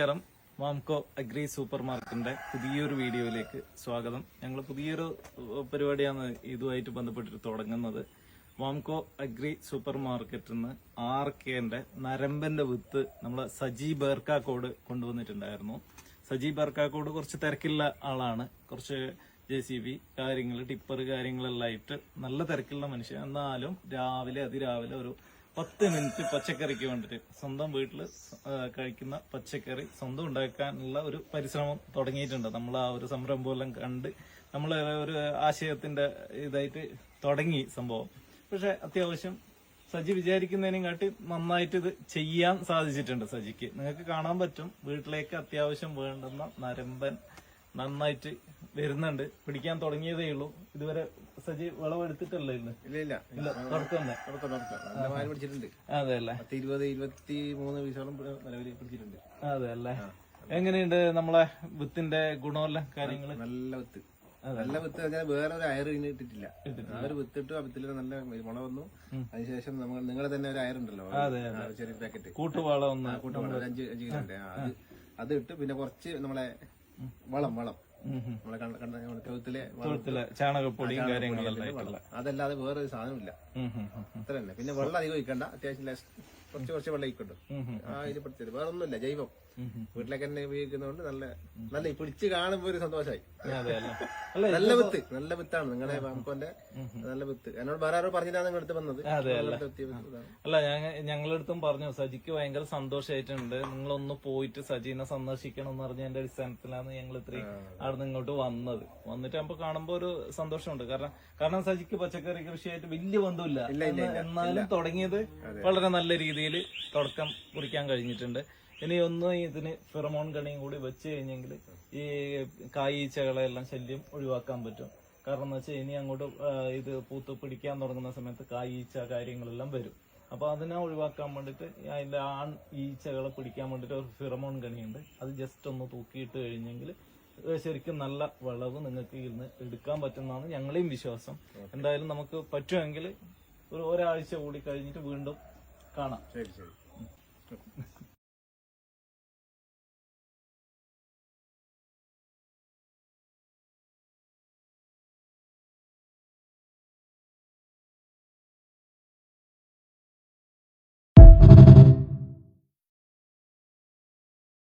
നമസ്കാരം. വാംകോ agri super മാർക്കറ്റിന്റെ പുതിയൊരു വീഡിയോയിലേക്ക് സ്വാഗതം. ഞങ്ങൾ പുതിയൊരു പരിപാടിയാണ് ഇതുമായിട്ട് ബന്ധപ്പെട്ടിട്ട് തുടങ്ങുന്നത്. വാംകോ അഗ്രി സൂപ്പർ മാർക്കറ്റിൽ നിന്ന് ആർക്കേന്റെ നരമ്പന്റെ വിത്ത് നമ്മളെ സജി ബേർക്കാക്കോട് കൊണ്ടുവന്നിട്ടുണ്ടായിരുന്നു. സജി ബേർക്കാക്കോട് കുറച്ച് തിരക്കുള്ള ആളാണ്. കുറച്ച് JCB കാര്യങ്ങൾ, ടിപ്പർ കാര്യങ്ങളെല്ലാം ആയിട്ട് നല്ല തിരക്കുള്ള മനുഷ്യൻ. എന്നാലും അതിരാവിലെ ഒരു 10 മിനിറ്റ് പച്ചക്കറിക്ക് വേണ്ടിട്ട് സ്വന്തം വീട്ടിൽ കഴിക്കുന്ന പച്ചക്കറി സ്വന്തം ഉണ്ടാക്കാനുള്ള ഒരു പരിശ്രമം തുടങ്ങിയിട്ടുണ്ട്. നമ്മൾ ആ ഒരു സംരംഭമെല്ലാം കണ്ട് നമ്മൾ ഒരു ആശയത്തിന്റെ ഇതായിട്ട് തുടങ്ങി സംഭവം. പക്ഷെ അത്യാവശ്യം സജി വിചാരിക്കുന്നതിനും കാട്ടി നന്നായിട്ട് ഇത് ചെയ്യാൻ സാധിച്ചിട്ടുണ്ട്. സജിക്ക് നിങ്ങൾക്ക് കാണാൻ പറ്റും, വീട്ടിലേക്ക് അത്യാവശ്യം വേണ്ടുന്ന നരമ്പൻ നന്നായിട്ട് വരുന്നുണ്ട്. പിടിക്കാൻ തുടങ്ങിയതേ ഉള്ളൂ. ഇതുവരെ സജി വിളവെടുത്തിട്ടല്ലേ ഇന്ന്? ഇല്ല പിടിച്ചിട്ടുണ്ട്. അതെ അല്ലേ? 20-23 പീസോളം നിലവിൽ പിടിച്ചിട്ടുണ്ട്. അതെ അല്ലേ? എങ്ങനെയുണ്ട് നമ്മളെ വിത്തിന്റെ ഗുണമല്ല കാര്യങ്ങള്? നല്ല വിത്ത് വേറെ ഒരു അയർ ഇട്ടിട്ടില്ല. ആ ഒരു വിത്തിട്ട് ആ വിത്തിൽ നല്ല മുള വന്നു. അതിനുശേഷം നിങ്ങളെ തന്നെ ഒരു അയറുണ്ടല്ലോ, ചെറിയ പാക്കറ്റ് കൂട്ടുവളം 5 കിലോ ഉണ്ട്. അത് ഇട്ട് പിന്നെ കുറച്ച് നമ്മളെ വളം നമ്മളെ കൗത്തിലെ ചാണകപ്പൊടിയും കാര്യങ്ങളെല്ലാം. അതല്ലാതെ വേറൊരു സാധനമില്ല. അത്ര തന്നെ. പിന്നെ വെള്ളം അധികം ഒഴിക്കണ്ട. അത്യാവശ്യം കുറച്ച് വെള്ളം ഒഴിക്കണ്ടോ. ഇത് പെടുത്തത് വേറെ ഒന്നുമില്ല, ജൈവം. വീട്ടിലേക്ക് തന്നെ ഉപയോഗിക്കുന്നതുകൊണ്ട് നല്ല പിടിച്ച് കാണുമ്പോ ഒരു സന്തോഷമായി. നല്ല വിത്താണ് നിങ്ങളുടെ വാംകോന്റെ നല്ല വിത്ത്. എന്നോട് വേറെ ആരോ പറഞ്ഞിട്ടാണ് നിങ്ങൾ അടുത്ത് വന്നത്. അല്ല, ഞങ്ങളടുത്തും പറഞ്ഞു സജിക്ക് ഭയങ്കര സന്തോഷമായിട്ടുണ്ട്, നിങ്ങളൊന്ന് പോയിട്ട് സജീനെ സന്ദർശിക്കണം എന്ന് പറഞ്ഞതിന്റെ അടിസ്ഥാനത്തിലാണ് ഞങ്ങൾ ഇത്രയും അവിടെ ഇങ്ങോട്ട് വന്നിട്ട് നമുക്ക് കാണുമ്പോ ഒരു സന്തോഷമുണ്ട്. കാരണം സജിക്ക് പച്ചക്കറി കൃഷിയായിട്ട് വലിയ ബന്ധമില്ല, എന്നാലും തുടങ്ങിയത് വളരെ നല്ല രീതിയിൽ തുടക്കം കുറിക്കാൻ കഴിഞ്ഞിട്ടുണ്ട്. ഇനി ഒന്ന് ഇതിന് ഫെറമോൺ കണിയും കൂടി വെച്ച് കഴിഞ്ഞെങ്കിൽ ഈ കായീച്ചകളെല്ലാം ശല്യം ഒഴിവാക്കാൻ പറ്റും. കാരണം എന്ന് വെച്ചാൽ ഇനി അങ്ങോട്ട് ഇത് പൂത്ത് പിടിക്കാൻ തുടങ്ങുന്ന സമയത്ത് കായീച്ച കാര്യങ്ങളെല്ലാം വരും. അപ്പൊ അതിനെ ഒഴിവാക്കാൻ വേണ്ടിട്ട് അതിന്റെ ആൺ ഈച്ചകളെ പിടിക്കാൻ വേണ്ടിട്ട് ഒരു ഫെറമോൺ കണിയുണ്ട്. അത് ജസ്റ്റ് ഒന്ന് തൂക്കിയിട്ട് കഴിഞ്ഞെങ്കിൽ ശരിക്കും നല്ല വിളവ് നിങ്ങൾക്ക് ഇന്ന് എടുക്കാൻ പറ്റുന്നതാണ് ഞങ്ങളെയും വിശ്വാസം. എന്തായാലും നമുക്ക് പറ്റുമെങ്കിൽ ഒരാഴ്ച കൂടി കഴിഞ്ഞിട്ട് വീണ്ടും കാണാം. ശരി.